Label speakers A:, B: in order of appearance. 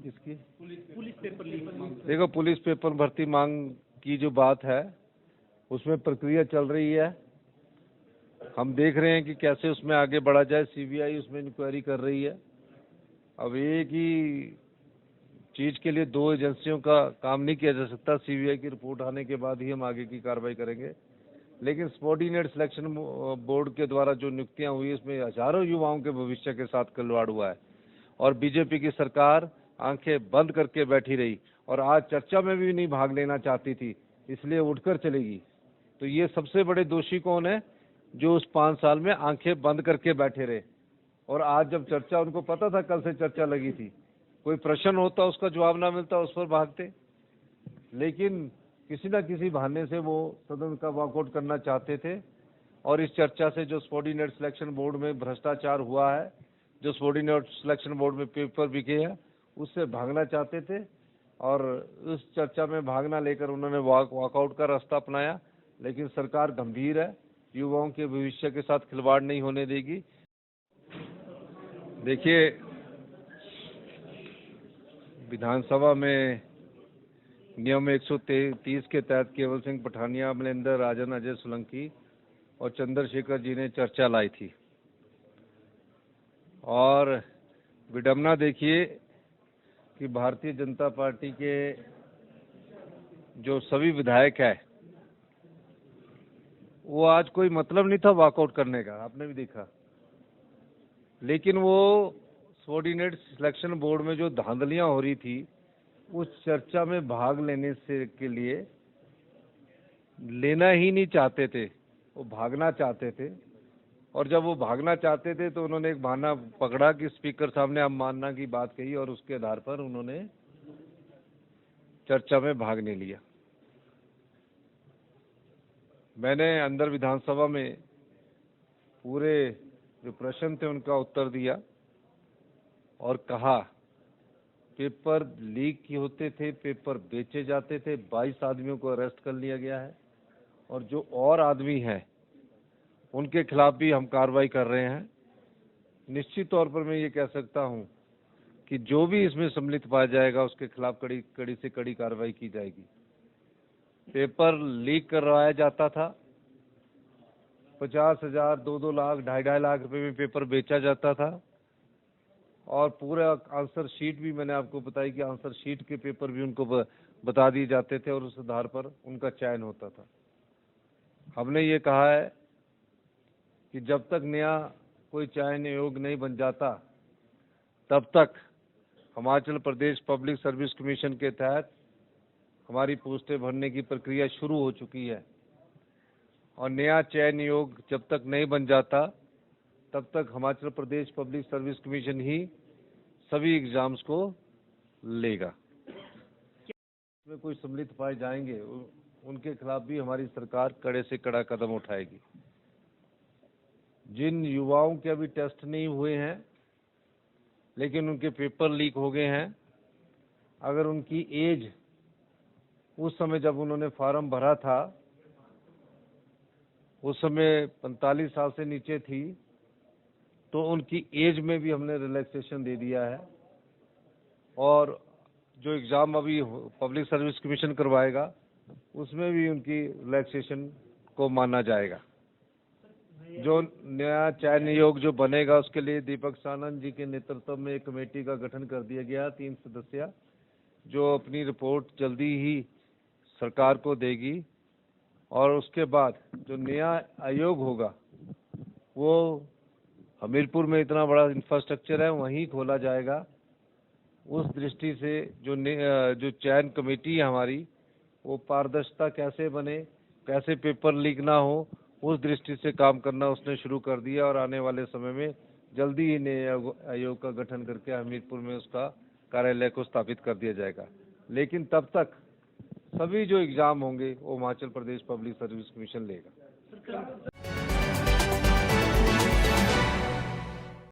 A: इसकी
B: police paper leak मांग।
A: देखो, पुलिस पेपर भर्ती मांग की जो बात है उसमें प्रक्रिया चल रही है। हम देख रहे हैं कि कैसे उसमें आगे बढ़ा जाए। सीबीआई उसमें इंक्वायरी कर रही है। अब एक ही चीज के लिए दो एजेंसियों का काम नहीं किया जा सकता। सीबीआई की रिपोर्ट आने के बाद ही हम आगे की कार्रवाई करेंगे। लेकिन सबॉर्डिनेट सिलेक्शन बोर्ड के द्वारा जो नियुक्तियां हुई इसमें हजारों युवाओं के भविष्य के साथ खिलवाड़ हुआ है और बीजेपी की सरकार आंखें बंद करके बैठी रही और आज चर्चा में भी नहीं भाग लेना चाहती थी, इसलिए उठकर चलेगी। तो ये सबसे बड़े दोषी कौन है? जो उस 5 साल में आंखें बंद करके बैठे रहे और आज जब चर्चा, उनको पता था कल से चर्चा लगी थी, कोई प्रश्न होता उसका जवाब ना मिलता उस पर भागते। लेकिन किसी न किसी बहाने से वो सदन का वॉकआउट करना चाहते थे और इस चर्चा से जो सबॉर्डिनेट सिलेक्शन बोर्ड में भ्रष्टाचार हुआ है, जो सबॉर्डिनेट सिलेक्शन बोर्ड में पेपर बिके हैं, उससे भागना चाहते थे और उस चर्चा में भागना लेकर उन्होंने वॉकआउट का रास्ता अपनाया। लेकिन सरकार गंभीर है, युवाओं के भविष्य के साथ खिलवाड़ नहीं होने देगी। देखिए, विधानसभा में नियम 130 के तहत केवल सिंह पठानिया, अमरिंदर राजन, अजय सोलंकी और चंद्रशेखर जी ने चर्चा लाई थी और विडंबना देखिए कि भारतीय जनता पार्टी के जो सभी विधायक हैं वो आज कोई मतलब नहीं था वॉकआउट करने का, आपने भी देखा। लेकिन वो सबॉर्डिनेट सिलेक्शन बोर्ड में जो धांधलियां हो रही थी उस चर्चा में भाग लेने से के लिए लेना ही नहीं चाहते थे, वो भागना चाहते थे। और जब वो भागना चाहते थे तो उन्होंने एक बहाना पकड़ा कि स्पीकर साहब ने अवमानना की बात कही और उसके आधार पर उन्होंने चर्चा में भाग नहीं लिया। मैंने अंदर विधानसभा में पूरे जो प्रश्न थे उनका उत्तर दिया और कहा पेपर लीक होते थे, पेपर बेचे जाते थे, 22 आदमियों को अरेस्ट कर लिया गया है और जो और आदमी हैं उनके खिलाफ भी हम कार्रवाई कर रहे हैं। निश्चित तौर पर मैं ये कह सकता हूं कि जो भी इसमें सम्मिलित पाया जाएगा उसके खिलाफ कड़ी से कड़ी कार्रवाई की जाएगी। पेपर लीक करवाया जाता था, 50,000, 2-2 लाख, 2.5 लाख रुपए में पेपर बेचा जाता था और पूरा आंसर शीट भी मैंने आपको बताई कि आंसर शीट के पेपर भी उनको बता दिए जाते थे और उस आधार पर उनका चयन होता था। हमने ये कहा है कि जब तक नया कोई चयन योग्य नहीं बन जाता तब तक Himachal Pradesh public service commission के तहत हमारी पोस्टें भरने की प्रक्रिया शुरू हो चुकी है और नया चयन योग्य जब तक नहीं बन जाता तब तक Himachal Pradesh public service commission ही सभी एग्जाम्स को लेगा। में कोई सम्मिलित पाए जाएंगे उनके खिलाफ भी हमारी सरकार कड़े से कड़ा कदम उठाएगी। जिन युवाओं के अभी टेस्ट नहीं हुए हैं लेकिन उनके पेपर लीक हो गए हैं, अगर उनकी एज उस समय जब उन्होंने फॉर्म भरा था उस समय 45 साल से नीचे थी तो उनकी एज में भी हमने रिलैक्सेशन दे दिया है और जो एग्ज़ाम अभी पब्लिक सर्विस कमीशन करवाएगा उसमें भी उनकी रिलैक्सेशन को माना जाएगा। जो नया चयन आयोग जो बनेगा उसके लिए दीपक सानंद जी के नेतृत्व में एक कमेटी का गठन कर दिया गया, 3 सदस्य, जो अपनी रिपोर्ट जल्दी ही सरकार को देगी और उसके बाद जो नया आयोग होगा वो हमीरपुर में इतना बड़ा इंफ्रास्ट्रक्चर है वहीं खोला जाएगा। उस दृष्टि से जो चयन कमेटी है हमारी वो पारदर्शिता कैसे बने, कैसे पेपर लीक ना हो, उस दृष्टि से काम करना उसने शुरू कर दिया और आने वाले समय में जल्दी ही नए आयोग का गठन करके हमीरपुर में उसका कार्यालय को स्थापित कर दिया जाएगा। लेकिन तब तक सभी जो एग्जाम होंगे वो Himachal Pradesh public service commission लेगा।